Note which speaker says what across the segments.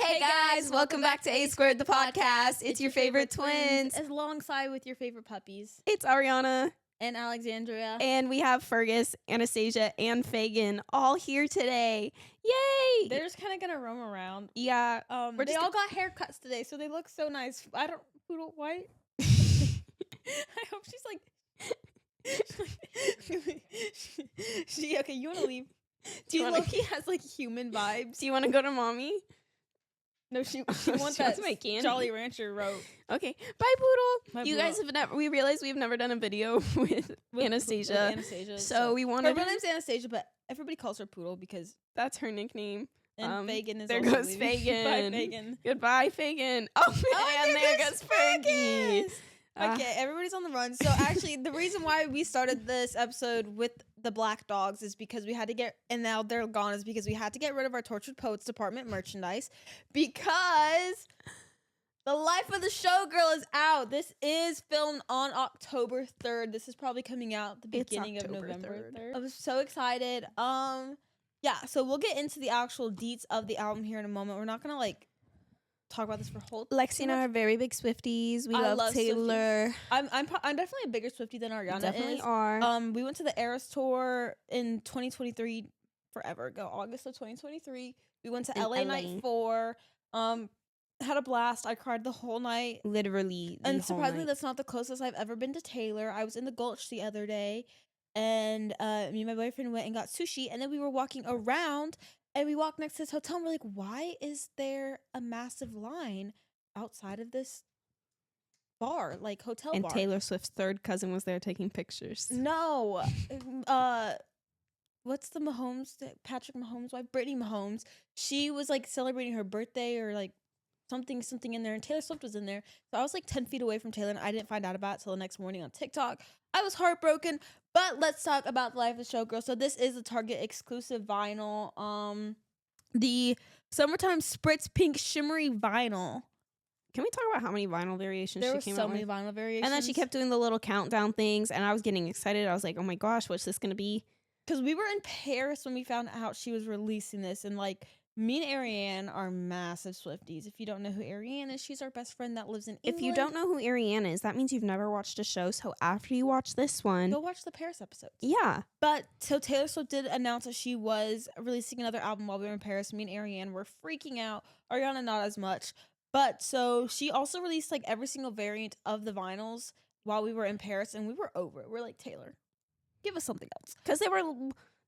Speaker 1: Hey guys, welcome back to A Squared, the podcast. It's your favorite twins.
Speaker 2: Alongside with your favorite puppies.
Speaker 1: It's Arianna.
Speaker 2: And Alexandria.
Speaker 1: And we have Fergus, Anastasia, and Fagan all here today. Yay!
Speaker 2: They're just kind of going to roam around.
Speaker 1: Yeah.
Speaker 2: They all got haircuts today, so they look so nice. Poodle white? I hope she's like... okay, you want to leave? She low-key has like human vibes.
Speaker 1: Do you want to go to mommy?
Speaker 2: No, she wants that Jolly Rancher rope.
Speaker 1: Okay, bye, Poodle. You guys have never. We realized we've never done a video with Anastasia.
Speaker 2: Anastasia.
Speaker 1: So we wanted.
Speaker 2: Her real name's Anastasia, but everybody calls her Poodle because
Speaker 1: that's her nickname.
Speaker 2: And Fagan is.
Speaker 1: There
Speaker 2: also
Speaker 1: goes
Speaker 2: leaving.
Speaker 1: Fagan.
Speaker 2: Bye, Fagan.
Speaker 1: Goodbye, Fagan. Oh man, there goes Fergie.
Speaker 2: Okay, everybody's on the run. So actually, the reason why we started this episode with the black dogs is because we had to get, and now they're gone, is because we had to get rid of our Tortured Poets Department merchandise because the Life of the Showgirl is out. This is filmed on October 3rd. This is probably coming out the beginning of November 3rd. I was so excited. Yeah, so we'll get into the actual deets of the album here in a moment. We're not gonna talk about this for whole.
Speaker 1: Lexi and I are very big Swifties. We love Taylor.
Speaker 2: I'm definitely a bigger Swiftie than Arianna
Speaker 1: definitely
Speaker 2: is.
Speaker 1: Are.
Speaker 2: We went to the Eras tour in 2023, forever ago, August of 2023. We went to LA Night 4. Had a blast. I cried the whole night.
Speaker 1: Literally.
Speaker 2: And surprisingly, that's not the closest I've ever been to Taylor. I was in the Gulch the other day, and me and my boyfriend went and got sushi, and then we were walking around. And we walked next to this hotel, and we're like, why is there a massive line outside of this bar, hotel bar?
Speaker 1: And Taylor Swift's third cousin was there taking pictures.
Speaker 2: No. What's the Mahomes, Patrick Mahomes' wife? Brittany Mahomes. She was, celebrating her birthday or, something in there, and Taylor Swift was in there. So I was 10 feet away from Taylor, and I didn't find out about it till the next morning on TikTok. I was heartbroken, but let's talk about the Life of the Showgirl. So this is a Target exclusive vinyl, the Summertime Spritz Pink Shimmery Vinyl.
Speaker 1: Can we talk about how many vinyl variations
Speaker 2: there
Speaker 1: she came
Speaker 2: out
Speaker 1: with?
Speaker 2: There were so many vinyl variations.
Speaker 1: And then she kept doing the little countdown things, and I was getting excited. I was like, oh my gosh, what's this going to be?
Speaker 2: Because we were in Paris when we found out she was releasing this, and me and Arianna are massive Swifties. If you don't know who Arianna is, she's our best friend that lives in England.
Speaker 1: If you don't know who Arianna is, that means you've never watched a show. So after you watch this one,
Speaker 2: go watch the Paris episodes.
Speaker 1: Yeah.
Speaker 2: But so Taylor Swift did announce that she was releasing another album while we were in Paris. Me and Arianna were freaking out. Arianna not as much. But so she also released every single variant of the vinyls while we were in Paris, and we were over it. We're like, Taylor, give us something else.
Speaker 1: Because they were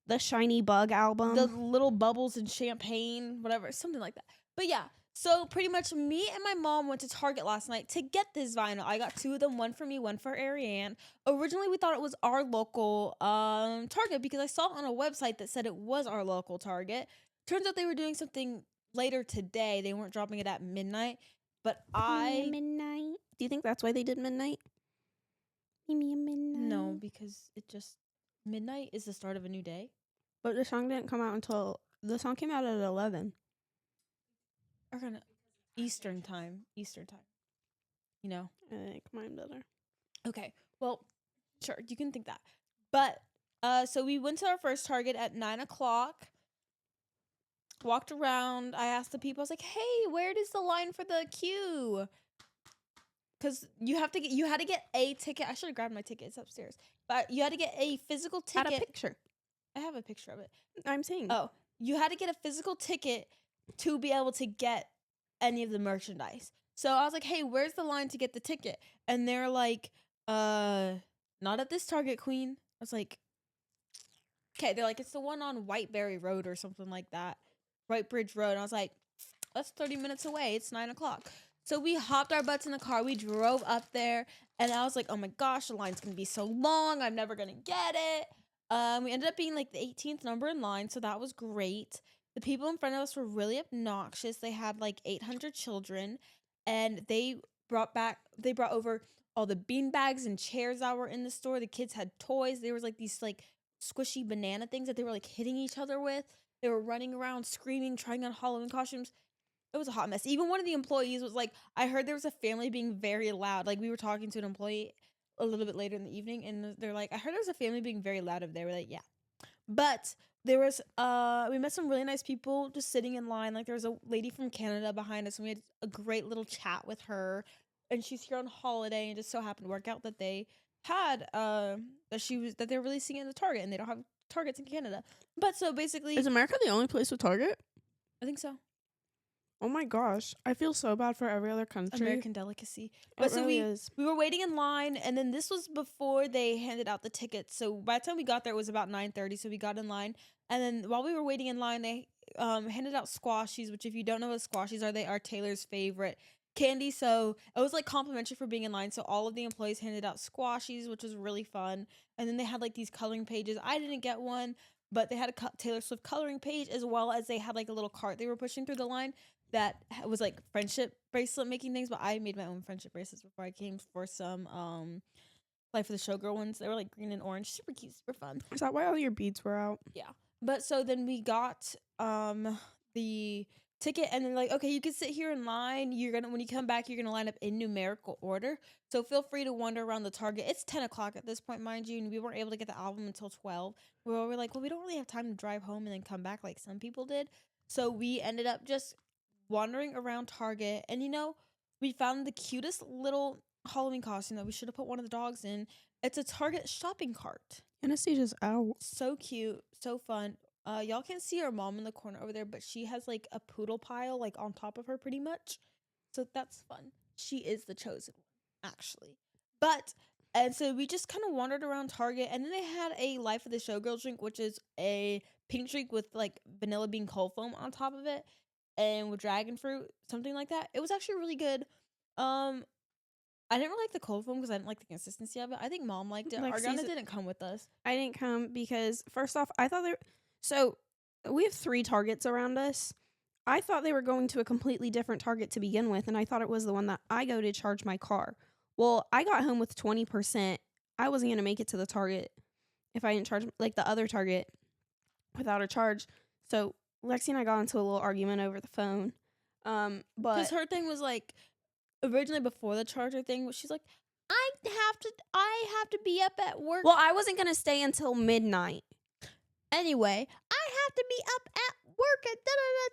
Speaker 1: the Shiny Bug album.
Speaker 2: The little bubbles and champagne, whatever, something like that. But yeah, so pretty much me and my mom went to Target last night to get this vinyl. I got two of them, one for me, one for Arianna. Originally, we thought it was our local Target because I saw it on a website that said it was our local Target. Turns out they were doing something later today. They weren't dropping it at midnight. But
Speaker 1: midnight. Do you think that's why they did midnight? Give me a midnight.
Speaker 2: No, because midnight is the start of a new day.
Speaker 1: But the song didn't come out until... The song came out at 11.
Speaker 2: Or kind of Eastern time. You know?
Speaker 1: I think mine better.
Speaker 2: Okay. Well, sure. You can think that. But, so we went to our first Target at 9 o'clock. Walked around. I asked the people, I was like, hey, where is the line for the queue? Because you had to get a ticket. I should have grabbed my ticket. It's upstairs. But you had to get a physical ticket.
Speaker 1: Had a picture.
Speaker 2: I have a picture of it.
Speaker 1: I'm saying.
Speaker 2: Oh, you had to get a physical ticket to be able to get any of the merchandise. So I was like, hey, where's the line to get the ticket? And they're like, not at this Target, Queen. I was like, okay. They're like, it's the one on Whiteberry Road or something like that. White Bridge Road. And I was like, that's 30 minutes away. It's 9 o'clock. So we hopped our butts in the car. We drove up there. And I was like, oh my gosh, the line's going to be so long. I'm never going to get it. We ended up being the 18th number in line, so that was great. The people in front of us were really obnoxious. They had 800 children, and they brought over all the bean bags and chairs that were in the store. The kids had toys. There was these squishy banana things that they were hitting each other with. They were running around screaming, trying on Halloween costumes. It was a hot mess. Even one of the employees was like, I heard there was a family being very loud. We were talking to an employee a little bit later in the evening, and they're like, I heard there was a family being very loud over there. We're like, yeah. But there was we met some really nice people just sitting in line. Like there was a lady from Canada behind us, and we had a great little chat with her. And she's here on holiday, and just so happened to work out that they had that they're releasing it in the Target, and they don't have Targets in Canada. But so basically,
Speaker 1: Is America the only place with Target?
Speaker 2: I think so.
Speaker 1: Oh my gosh, I feel so bad for every other country.
Speaker 2: American delicacy. But so
Speaker 1: really is.
Speaker 2: we were waiting in line, and then this was before they handed out the tickets. So by the time we got there, it was about 9:30. So we got in line, and then while we were waiting in line, they handed out squashies. Which, if you don't know what squashies are, they are Taylor's favorite candy. So it was like complimentary for being in line. So all of the employees handed out squashies, which was really fun. And then they had like these coloring pages. I didn't get one, but they had a Taylor Swift coloring page, as well as they had like a little cart they were pushing through the line that was like friendship bracelet making things. But I made my own friendship bracelets before I came for some Life of the Showgirl ones. They were like green and orange, super cute, super fun.
Speaker 1: Is that why all your beads were out?
Speaker 2: Yeah. But so then we got the ticket, and then like, okay, you can sit here in line. When you come back, you're gonna line up in numerical order. So feel free to wander around the Target. It's 10 o'clock at this point, mind you, and we weren't able to get the album until 12. We were like, well, we don't really have time to drive home and then come back like some people did. So we ended up just wandering around Target, and we found the cutest little Halloween costume that we should have put one of the dogs in. It's a Target shopping cart.
Speaker 1: Anastasia's out.
Speaker 2: So cute, so fun. Y'all can't see our mom in the corner over there, but she has like a poodle pile like on top of her pretty much. So that's fun. She is the chosen one, actually. And so we just kind of wandered around Target, and then they had a Life of the Showgirl drink, which is a pink drink with like vanilla bean cold foam on top of it, and with dragon fruit, something like that. It was actually really good. I didn't really like the cold foam because I didn't like the consistency of it. I think Mom liked it. Arianna didn't come with us.
Speaker 1: I didn't come because, first off, I thought so we have 3 Targets around us. I thought they were going to a completely different Target to begin with, and I thought it was the one that I go to charge my car. Well, I got home with 20%. I wasn't going to make it to the Target if I didn't charge, like the other Target, without a charge. So Lexi and I got into a little argument over the phone. But
Speaker 2: because her thing was like, originally before the charger thing, she's like, I have to be up at work.
Speaker 1: Well, I wasn't going to stay until midnight.
Speaker 2: Anyway, I have to be up at work at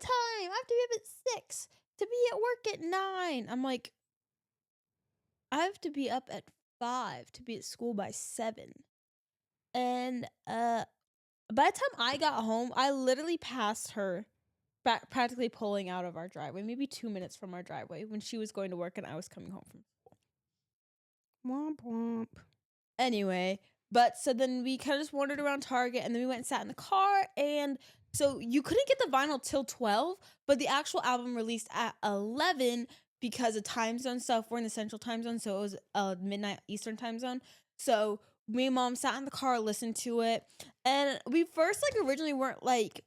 Speaker 2: time. I have to be up at 6 to be at work at 9. I'm like, I have to be up at 5 to be at school by 7. And by the time I got home, I literally passed her practically pulling out of our driveway, maybe 2 minutes from our driveway, when she was going to work and I was coming home from school.
Speaker 1: Womp womp.
Speaker 2: Anyway, but so then we kind of just wandered around Target, and then we went and sat in the car, and so you couldn't get the vinyl till 12, but the actual album released at 11 because of time zone stuff. We're in the Central Time Zone, so it was midnight Eastern Time Zone. So me and Mom sat in the car, listened to it, and we first originally weren't like,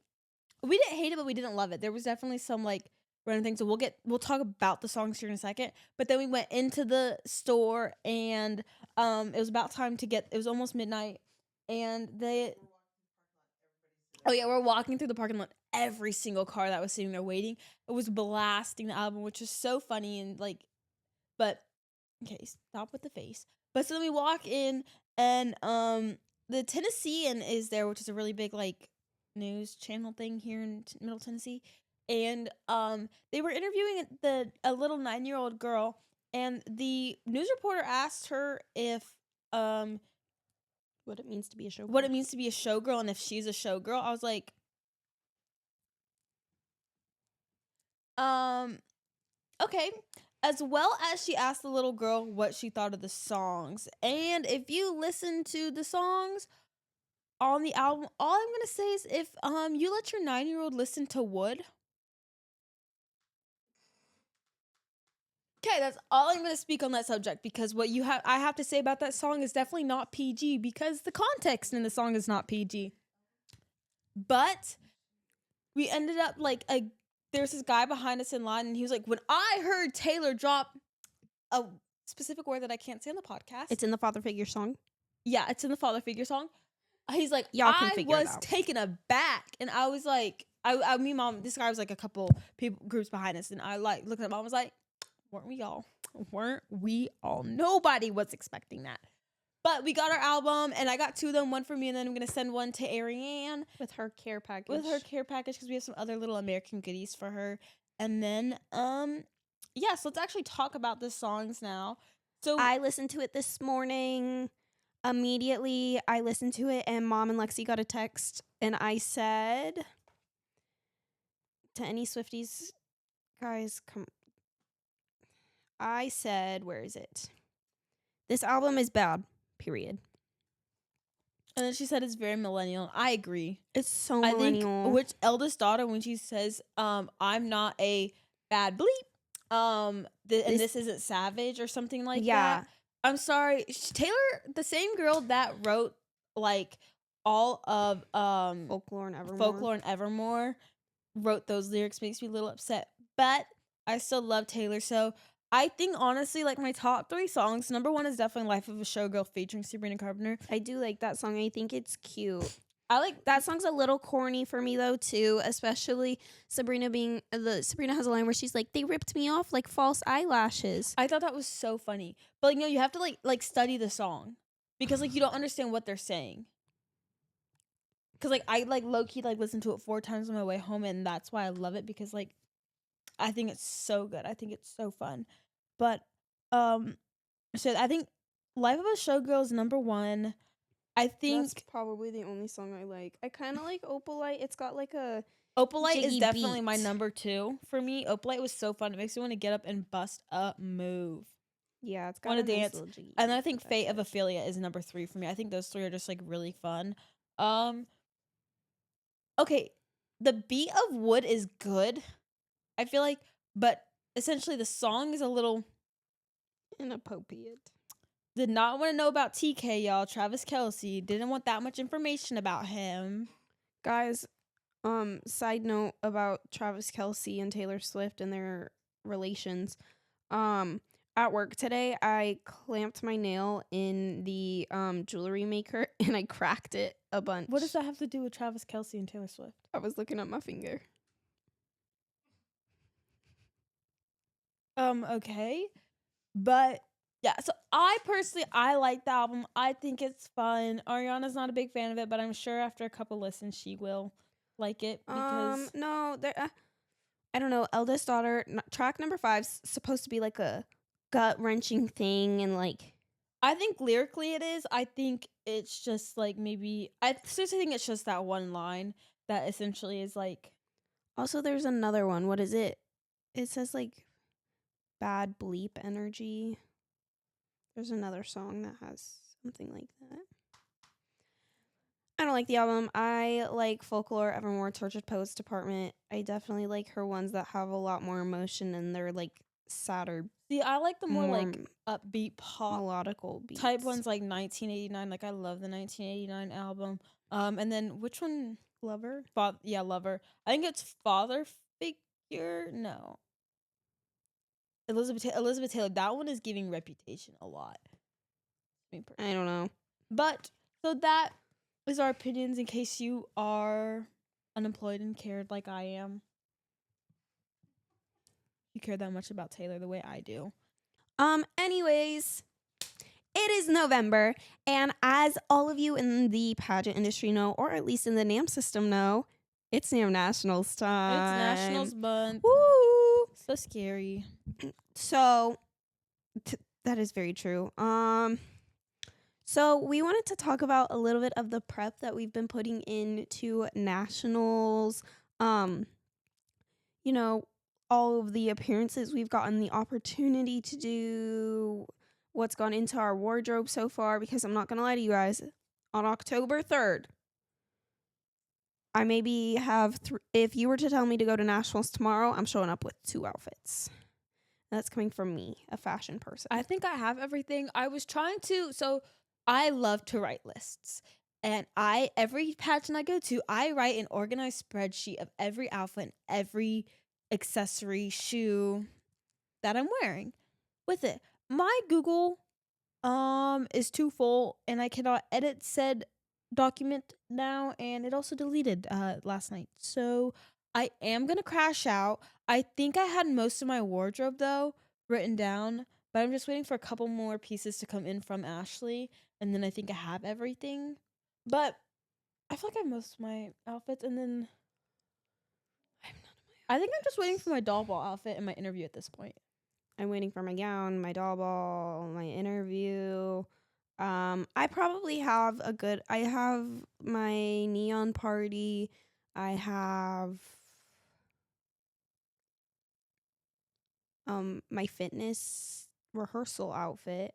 Speaker 2: we didn't hate it, but we didn't love it. There was definitely some random things. So we'll talk about the songs here in a second. But then we went into the store, and it was about time it was almost midnight, and we're walking through the parking lot. Every single car that was sitting there waiting, it was blasting the album, which is so funny and but okay, stop with the face. But so then we walk in, and the Tennessean is there, which is a really big news channel thing here in Middle Tennessee, and they were interviewing a little 9-year-old girl, and the news reporter asked her if
Speaker 1: what it means to be a showgirl.
Speaker 2: What it means to be a showgirl, and if she's a showgirl. I was like, okay. As well as she asked the little girl what she thought of the songs. And if you listen to the songs on the album, all I'm gonna say is if you let your 9-year-old listen to Wood. Okay, that's all I'm gonna speak on that subject, because what I have to say about that song is definitely not PG, because the context in the song is not PG. But we ended up there's this guy behind us in line, and he was like, when I heard Taylor drop a specific word that I can't say on the podcast.
Speaker 1: It's in the father figure song.
Speaker 2: Yeah, it's in the father figure song. He's like,
Speaker 1: Y'all can figure it
Speaker 2: was
Speaker 1: out.
Speaker 2: taken aback, and I was like, me, Mom, this guy was like a couple groups behind us, and I looked at Mom, was like, weren't we all? Nobody was expecting that. But we got our album, and I got 2 of them, one for me, and then I'm gonna send one to Arianne
Speaker 1: with her care package.
Speaker 2: Because we have some other little American goodies for her. And then yeah, so let's actually talk about the songs now. So
Speaker 1: I listened to it this morning. Immediately, I listened to it, and Mom and Lexi got a text, and I said to any Swifties, guys, come. I said, where is it? This album is bad, period.
Speaker 2: And then she said it's very millennial. I agree.
Speaker 1: It's so
Speaker 2: I
Speaker 1: millennial.
Speaker 2: think which eldest daughter, when she says, I'm not a bad bleep, this isn't savage or something like that. I'm sorry, Taylor, the same girl that wrote like all of
Speaker 1: Folklore and Evermore,
Speaker 2: wrote those lyrics, makes me a little upset. But I still love Taylor, so I think honestly, like my top 3 songs, number 1 is definitely "Life of a Showgirl" featuring Sabrina Carpenter.
Speaker 1: I do like that song. I think it's cute.
Speaker 2: I like
Speaker 1: that song's a little corny for me though too, especially Sabrina has a line where she's like, "They ripped me off like false eyelashes."
Speaker 2: I thought that was so funny, but like, you have to like study the song because like you don't understand what they're saying. Because like I like low key like listened to it 4 times on my way home, and that's why I love it, because like I think it's so good. I think it's so fun. But so I think "Life of a Showgirl" is number 1. I think
Speaker 1: that's probably the only song I like. I kind of like Opalite. It's got like a
Speaker 2: Opalite is definitely
Speaker 1: beat.
Speaker 2: my number 2 for me. Opalite was so fun. It makes me want to get up and bust a move.
Speaker 1: Yeah, it's got
Speaker 2: want to dance. And I think "Fate
Speaker 1: it.
Speaker 2: of Ophelia" is number 3 for me. I think those 3 are just like really fun. Okay, the beat of "Wood" is good, I feel like, but essentially the song is a little
Speaker 1: inappropriate.
Speaker 2: Did not want to know about TK, y'all. Travis Kelce. Didn't want that much information about him.
Speaker 1: Guys, side note about Travis Kelce and Taylor Swift and their relations. At work today, I clamped my nail in the jewelry maker and I cracked it a bunch.
Speaker 2: What does that have to do with Travis Kelce and Taylor Swift?
Speaker 1: I was looking at my finger.
Speaker 2: Okay. But yeah, so I like the album. I think it's fun. Ariana's not a big fan of it, but I'm sure after a couple listens she will like it, because
Speaker 1: no, I don't know. Eldest daughter, track number 5's supposed to be like a gut-wrenching thing, and like
Speaker 2: I think lyrically it is. I think it's just like maybe I seriously think it's just that one line that essentially is like.
Speaker 1: Also, there's another one. What is it? It says like bad bleep energy. There's another song that has something like that. I don't like the album. I like Folklore, Evermore, Tortured Poets Department. I definitely like her ones that have a lot more emotion and they're like sadder.
Speaker 2: See, I like the more like upbeat pop
Speaker 1: melodical beats
Speaker 2: type ones, like 1989. Like I love the 1989 album. And then which one?
Speaker 1: Lover?
Speaker 2: Lover. I think it's Father Figure. No. Elizabeth Taylor. That one is giving Reputation a lot.
Speaker 1: I don't know.
Speaker 2: But so that is our opinions in case you are unemployed and cared like I am. You care that much about Taylor the way I do.
Speaker 1: Anyways, it is November, and as all of you in the pageant industry know, or at least in the NAM system know, it's NAM Nationals time.
Speaker 2: It's Nationals month.
Speaker 1: Woo!
Speaker 2: So scary.
Speaker 1: So that is very true. So we wanted to talk about a little bit of the prep that we've been putting into nationals. You know, all of the appearances we've gotten the opportunity to do, what's gone into our wardrobe so far, because I'm not going to lie to you guys, on October 3rd, I maybe have, if you were to tell me to go to nationals tomorrow, I'm showing up with 2 outfits. That's coming from me, a fashion person.
Speaker 2: I think I have everything. I was trying to, so I love to write lists. And every pageant I go to, I write an organized spreadsheet of every outfit and every accessory, shoe that I'm wearing with it. My Google is too full and I cannot edit said document now, and it also deleted last night. So I am gonna crash out. I think I had most of my wardrobe though written down, but I'm just waiting for a couple more pieces to come in from Ashley. and then I think I have everything. But I feel like I have most of my outfits, and then
Speaker 1: I have none of
Speaker 2: I think I'm just waiting for my doll ball outfit and my interview at this point.
Speaker 1: I'm waiting for my gown, my doll ball, my interview. I probably have I have my neon party. I have my fitness rehearsal outfit.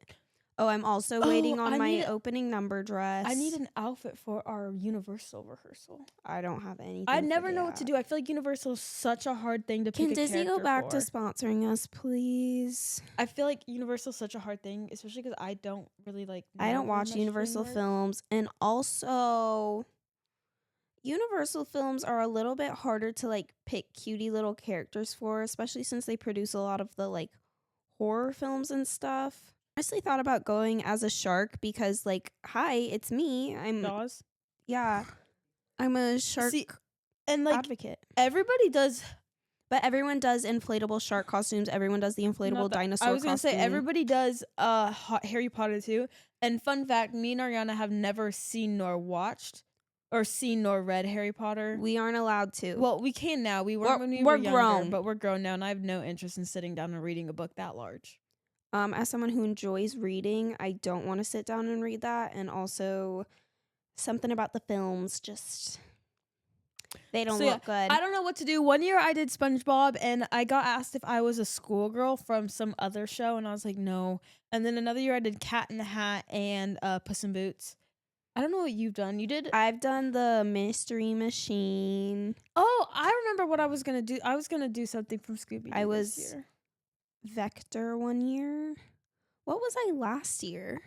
Speaker 1: Oh, I'm also waiting on my opening number dress.
Speaker 2: I need an outfit for our Universal rehearsal.
Speaker 1: I don't have anything.
Speaker 2: I never know what to do. I feel like Universal is such a hard thing to pick
Speaker 1: Can
Speaker 2: a
Speaker 1: Disney go
Speaker 2: character
Speaker 1: back to
Speaker 2: for.
Speaker 1: sponsoring us, please?
Speaker 2: I feel like Universal is such a hard thing, especially because I don't really like.
Speaker 1: I don't
Speaker 2: know very
Speaker 1: watch
Speaker 2: much
Speaker 1: Universal
Speaker 2: DreamWorks.
Speaker 1: films, and also Universal films are a little bit harder to like pick cutie little characters for, especially since they produce a lot of the like horror films and stuff. I honestly thought about going as a shark because like, hi, it's me.
Speaker 2: Jaws.
Speaker 1: Yeah, I'm a shark
Speaker 2: See, and like
Speaker 1: advocate.
Speaker 2: everybody does.
Speaker 1: But everyone does inflatable shark costumes. Everyone does the inflatable dinosaur costume.
Speaker 2: I was gonna say everybody does Harry Potter too. And fun fact, me and Arianna have never seen nor watched or seen nor read Harry Potter.
Speaker 1: We aren't allowed to.
Speaker 2: Well, we can now. We weren't when we were younger,
Speaker 1: grown.
Speaker 2: but we're grown now, and I have no interest in sitting down and reading a book that large.
Speaker 1: As someone who enjoys reading, I don't want to sit down and read that. And also, something about the films just, they don't look good.
Speaker 2: I don't know what to do. One year I did SpongeBob, and I got asked if I was a schoolgirl from some other show, and I was like, no. And then another year I did Cat in the Hat and Puss in Boots. I don't know what you've done. You did?
Speaker 1: I've done the Mystery Machine.
Speaker 2: Oh, I remember what I was going to do. I was going to do something from Scooby-Doo
Speaker 1: I was
Speaker 2: this year.
Speaker 1: Vector one year. What was I last year?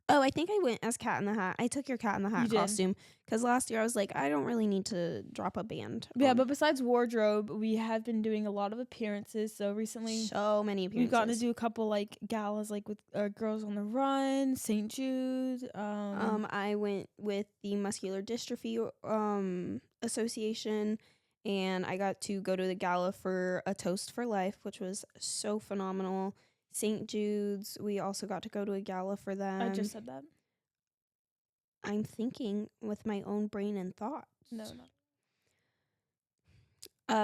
Speaker 1: Oh, I think I went as Cat in the Hat. I took your Cat in the Hat costume because last year I was like, I don't really need to drop a band.
Speaker 2: Yeah, but besides wardrobe, we have been doing a lot of appearances. So recently,
Speaker 1: so many appearances.
Speaker 2: We've gotten to do a couple like galas, like with Girls on the Run, St. Jude.
Speaker 1: I went with the Muscular Dystrophy Association, and I got to go to the gala for A Toast for Life, which was so phenomenal. St. Jude's, we also got to go to a gala for them.
Speaker 2: I just said that.
Speaker 1: I'm thinking with my own brain and thoughts.
Speaker 2: No.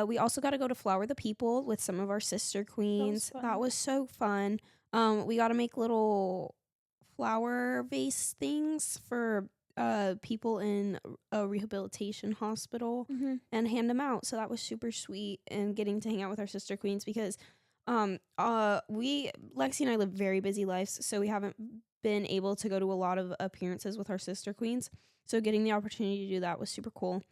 Speaker 1: We also got to go to Flower the People with some of our sister queens. That was so fun. We got to make little flower vase things for people in a rehabilitation hospital and hand them out. So that was super sweet, and getting to hang out with our sister queens because Lexi and I live very busy lives, so we haven't been able to go to a lot of appearances with our sister queens. So getting the opportunity to do that was super cool.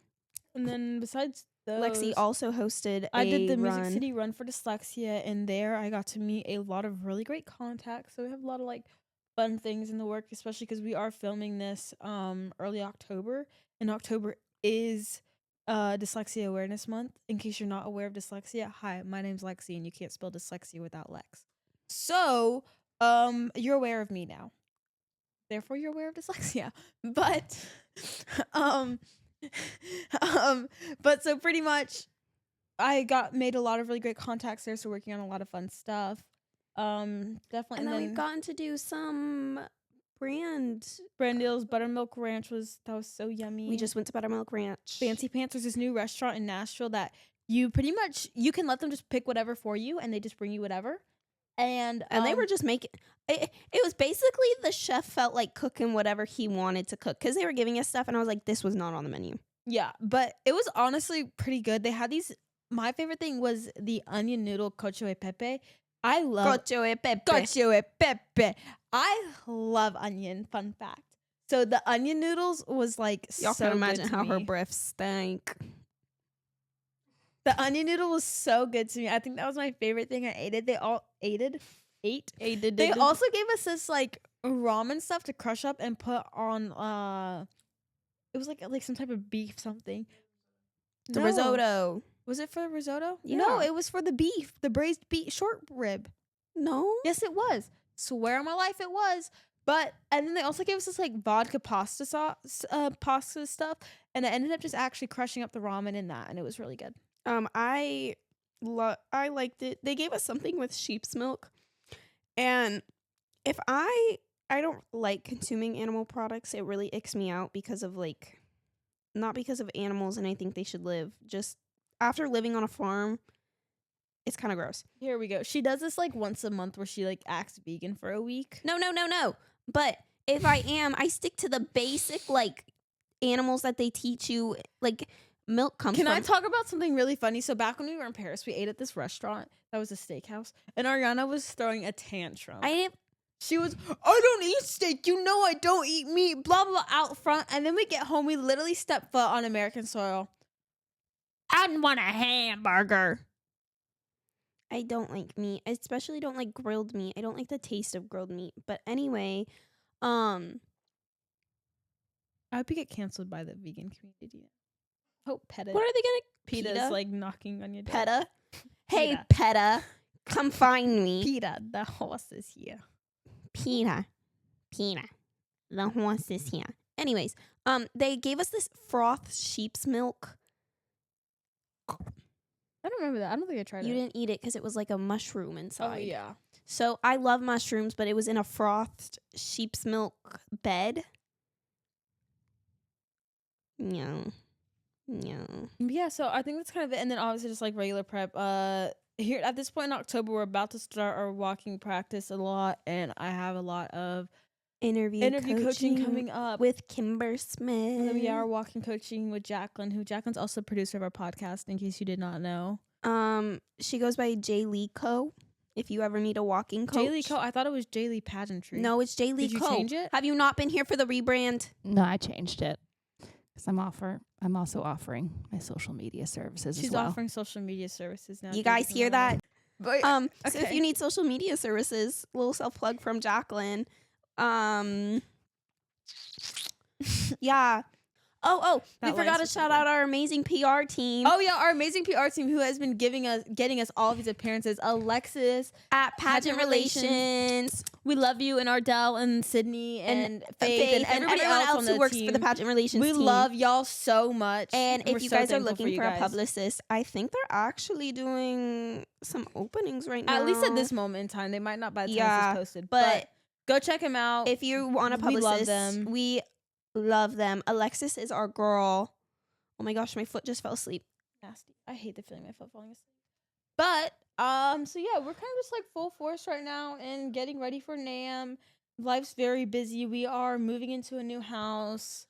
Speaker 2: And then besides those,
Speaker 1: Lexi also hosted
Speaker 2: I did the Music City Run for Dyslexia, and there I got to meet a lot of really great contacts. So we have a lot of like fun things in the work, especially because we are filming this early October, and October is Dyslexia Awareness Month. In case you're not aware of dyslexia, hi, my name's Lexi, and you can't spell dyslexia without Lex. So you're aware of me now. Therefore, you're aware of dyslexia. But but so pretty much I made a lot of really great contacts there, so working on a lot of fun stuff. Definitely.
Speaker 1: And then we've gotten to do some brand
Speaker 2: deals. Buttermilk Ranch was so yummy.
Speaker 1: We just went to Buttermilk Ranch.
Speaker 2: Fancy Pants was this new restaurant in Nashville that you can let them just pick whatever for you, and they just bring you whatever. And
Speaker 1: they were just making it was basically the chef felt like cooking whatever he wanted to cook because they were giving us stuff, and I was like, this was not on the menu.
Speaker 2: Yeah, but it was honestly pretty good. They had these. My favorite thing was the onion noodle cacio e pepe. I love
Speaker 1: cacio e pepe.
Speaker 2: Cacio e pepe. I love onion. Fun fact. So the onion noodles was like
Speaker 1: y'all
Speaker 2: so
Speaker 1: can imagine how
Speaker 2: me.
Speaker 1: her breath stank.
Speaker 2: The onion noodle was so good to me. I think that was my favorite thing I ate. They all ate. They also gave us this like ramen stuff to crush up and put on. It was like some type of beef something.
Speaker 1: The risotto.
Speaker 2: Was it for the risotto?
Speaker 1: Yeah.
Speaker 2: No, it was for the beef, the braised beef short rib.
Speaker 1: No.
Speaker 2: Yes, it was. Swear on my life, it was. But and then they also gave us this like vodka pasta sauce, pasta stuff, and I ended up just actually crushing up the ramen in that, and it was really good.
Speaker 1: I liked it. They gave us something with sheep's milk, and if I I don't like consuming animal products. It really icks me out because of like, not because of animals and I think they should live. Just after living on a farm, it's kind of gross.
Speaker 2: Here we go. She does this like once a month where she like acts vegan for a week.
Speaker 1: No. But if I am, I stick to the basic like animals that they teach you. Like milk comes
Speaker 2: Can
Speaker 1: from.
Speaker 2: I talk about something really funny? So back when we were in Paris, we ate at this restaurant that was a steakhouse, and Ariana was throwing a tantrum. She was, I don't eat steak. You know I don't eat meat. Blah, blah, out front. And then we get home. We literally step foot on American soil. I want a hamburger.
Speaker 1: I don't like meat. I especially don't like grilled meat. I don't like the taste of grilled meat. But anyway,
Speaker 2: I hope you get canceled by the vegan community. Hope PETA.
Speaker 1: what are they gonna?
Speaker 2: PETA's like knocking on your door.
Speaker 1: PETA. Hey PETA, come find me.
Speaker 2: PETA, the horse is here.
Speaker 1: PETA, the horse is here. Anyways, they gave us this frothed sheep's milk.
Speaker 2: I don't remember that. I don't think I tried it.
Speaker 1: You didn't eat it because it was like a mushroom inside.
Speaker 2: Oh yeah.
Speaker 1: So I love mushrooms, but it was in a frothed sheep's milk bed. No.
Speaker 2: Yeah, so I think that's kind of it. And then obviously just like regular prep. Here at this point in October, we're about to start our walking practice a lot, and I have a lot of
Speaker 1: Interview
Speaker 2: coaching coming up
Speaker 1: with Kimber Smith.
Speaker 2: And then we are walking coaching with Jacqueline, Jacqueline's also producer of our podcast, in case you did not know.
Speaker 1: She goes by J. Lee Co. If you ever need a walking coach.
Speaker 2: J. Lee Co. I thought it was J. Lee Pageantry.
Speaker 1: No, it's J. Lee
Speaker 2: Co. Did
Speaker 1: Co.
Speaker 2: you change it?
Speaker 1: Have you not been here for the rebrand?
Speaker 3: No, I changed it. Because I'm also offering my social media services
Speaker 2: She's
Speaker 3: as well.
Speaker 2: offering social media services now.
Speaker 1: You guys hear that?
Speaker 2: But,
Speaker 1: So if you need social media services, little self plug from Jacqueline. Yeah. We forgot to shout out our amazing PR team.
Speaker 2: Oh yeah, our amazing PR team who has been getting us all these appearances. Alexis
Speaker 1: at Pageant Relations.
Speaker 2: We love you, and Ardell and Sydney and Faith and everybody else
Speaker 1: who works for the Pageant Relations
Speaker 2: team. We love y'all so much.
Speaker 1: And if you guys are looking for a publicist, I think they're actually doing some openings right now.
Speaker 2: At least at this moment in time. They might not by the time this is posted. But go check them out.
Speaker 1: If you want a publicist, we love them. Alexis is our girl. Oh my gosh, my foot just fell asleep.
Speaker 2: Nasty. I hate the feeling of my foot falling asleep. But so yeah, we're kind of just like full force right now and getting ready for NAMM. Life's very busy. We are moving into a new house.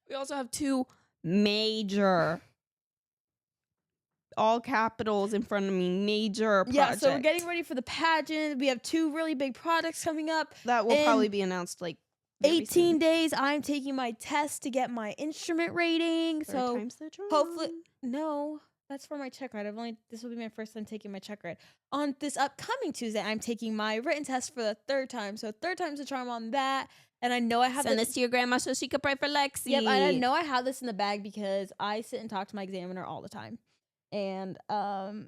Speaker 1: We also have 2 major, all capitals in front of me, major projects.
Speaker 2: Yeah, so we're getting ready for the pageant. We have 2 really big projects coming up
Speaker 1: that will probably be announced like
Speaker 2: 18 days. I'm taking my test to get my instrument rating. So hopefully, no, that's for my check ride. This will be my first time taking my check ride. On this upcoming Tuesday, I'm taking my written test for the 3rd time. So 3rd time's the charm on that. And I know I have
Speaker 1: this to your grandma so she could pray for Lexi.
Speaker 2: Yep, and I know I have this in the bag because I sit and talk to my examiner all the time. And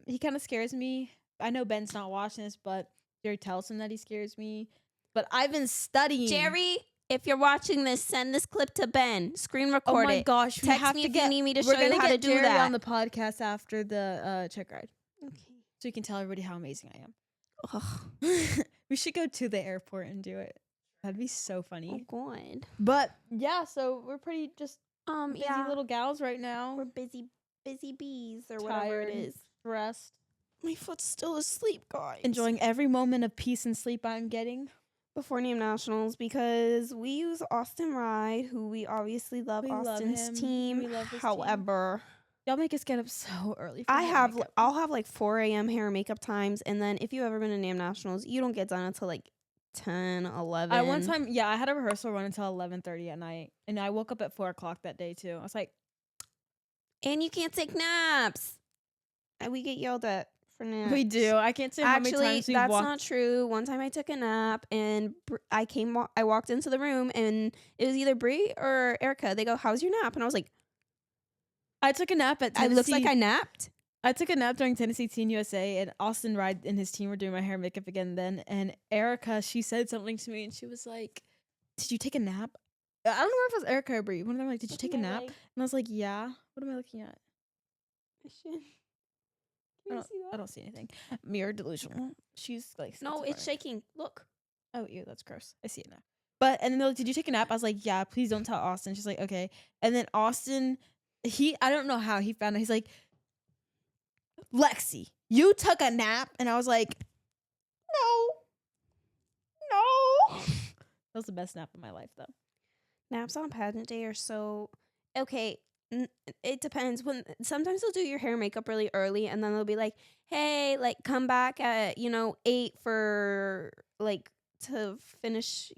Speaker 2: he kind of scares me. I know Ben's not watching this, but Jerry tells him that he scares me. But I've been studying.
Speaker 1: Jerry, if you're watching this, send this clip to Ben. Screen record it.
Speaker 2: Oh my gosh.
Speaker 1: Text me if you need me to show you how to do
Speaker 2: Jerry
Speaker 1: that.
Speaker 2: On the podcast after the check ride.
Speaker 1: Okay.
Speaker 2: So you can tell everybody how amazing I am.
Speaker 1: Ugh.
Speaker 2: We should go to the airport and do it. That'd be so funny.
Speaker 1: Oh god.
Speaker 2: But yeah, so we're pretty just busy
Speaker 1: yeah.
Speaker 2: little gals right now.
Speaker 1: We're busy bees or whatever it is.
Speaker 2: Stressed.
Speaker 1: My foot's still asleep, guys.
Speaker 2: Enjoying every moment of peace and sleep I'm getting.
Speaker 1: Before NAMM Nationals, because we use Austin Ride, who we obviously love. Austin's team.
Speaker 2: We love his
Speaker 1: However,
Speaker 2: team. Y'all make us get up so early.
Speaker 1: I'll have like 4 a.m. hair and makeup times, and then if you've ever been to NAMM Nationals, you don't get done until like 10, 11.
Speaker 2: I one time, I had a rehearsal run until 11:30 at night, and I woke up at 4 o'clock that day too. I was like,
Speaker 1: and you can't take naps. And we get yelled at for naps.
Speaker 2: We do. I can't say how many times
Speaker 1: Actually, that's not true. One time I took a nap, and I walked into the room, and it was either Brie or Erica. They go, "How's your nap?" And I was like,
Speaker 2: I took a nap at Tennessee.
Speaker 1: It looks like I napped.
Speaker 2: I took a nap during Tennessee Teen USA, and Austin Ride and his team were doing my hair and makeup again then. And Erica, she said something to me, and she was like, "Did you take a nap?" I don't know if it was Erica or Brie. One of them like, "Did you take a nap?" And I was like, "Yeah." What am I looking at? I don't see anything. Mirror delusional. She's like,
Speaker 1: no, it's shaking. Look.
Speaker 2: Oh, ew, that's gross. I see it now. And then they're like, did you take a nap? I was like, yeah, please don't tell Austin. She's like, okay. And then Austin, I don't know how he found it. He's like, Lexi, you took a nap? And I was like, no. That was the best nap of my life, though.
Speaker 1: Naps on pageant day are so okay. It depends. When sometimes they'll do your hair and makeup really early, and then they'll be like, "Hey, like come back at 8 for like to finish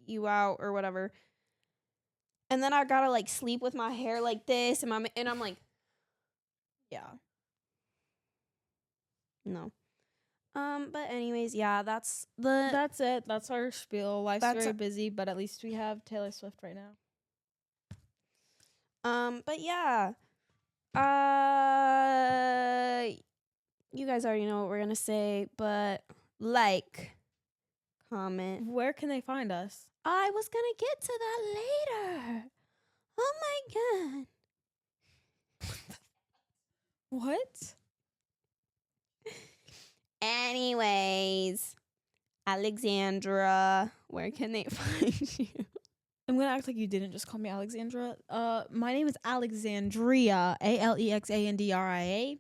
Speaker 1: you out or whatever." And then I gotta like sleep with my hair like this, and I'm like,
Speaker 2: Yeah.
Speaker 1: no. But anyways, yeah, that's
Speaker 2: it. That's our spiel. Life's very busy, but at least we have Taylor Swift right now.
Speaker 1: But yeah. You guys already know what we're gonna say, but like, comment.
Speaker 2: Where can they find us?
Speaker 1: I was gonna get to that later. Oh my god.
Speaker 2: What?
Speaker 1: Anyways, Alexandra, where can they find you?
Speaker 2: I'm gonna act like you didn't just call me Alexandra. My name is Alexandria, Alexandria.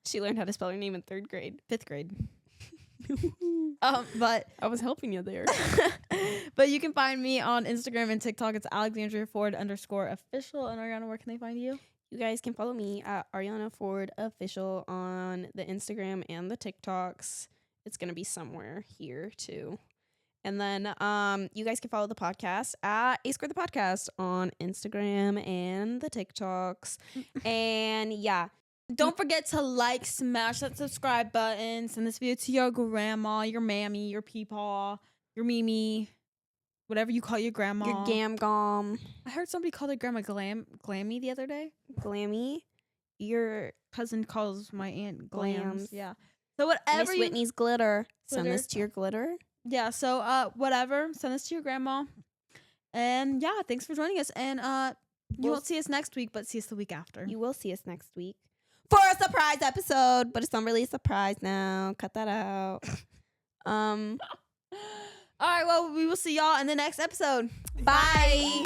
Speaker 1: She learned how to spell her name in 3rd grade.
Speaker 2: 5th grade. But
Speaker 1: I was helping you there.
Speaker 2: But you can find me on Instagram and TikTok. It's Alexandria Ford _official. And Arianna, where can they find you?
Speaker 1: You guys can follow me at Arianna Ford Official on the Instagram and the TikToks. It's gonna be somewhere here too. And then you guys can follow the podcast at A Square the Podcast on Instagram and the TikToks. And yeah.
Speaker 2: Don't forget to like, smash that subscribe button, send this video to your grandma, your mammy, your peepaw, your mimi, whatever you call your grandma.
Speaker 1: Your gam-gom.
Speaker 2: I heard somebody call their grandma Glammy the other day.
Speaker 1: Glammy. Your
Speaker 2: cousin calls my aunt
Speaker 1: Glams.
Speaker 2: Yeah. So whatever
Speaker 1: Miss Whitney's glitter. Send
Speaker 2: Glitter.
Speaker 1: this to your glitter.
Speaker 2: Yeah, so whatever. Send this to your grandma. And yeah, thanks for joining us. And you won't see us next week, but see us the week after.
Speaker 1: You will see us next week for a surprise episode, but it's not really a surprise now. Cut that out.
Speaker 2: All right, well, we will see y'all in the next episode.
Speaker 1: Bye.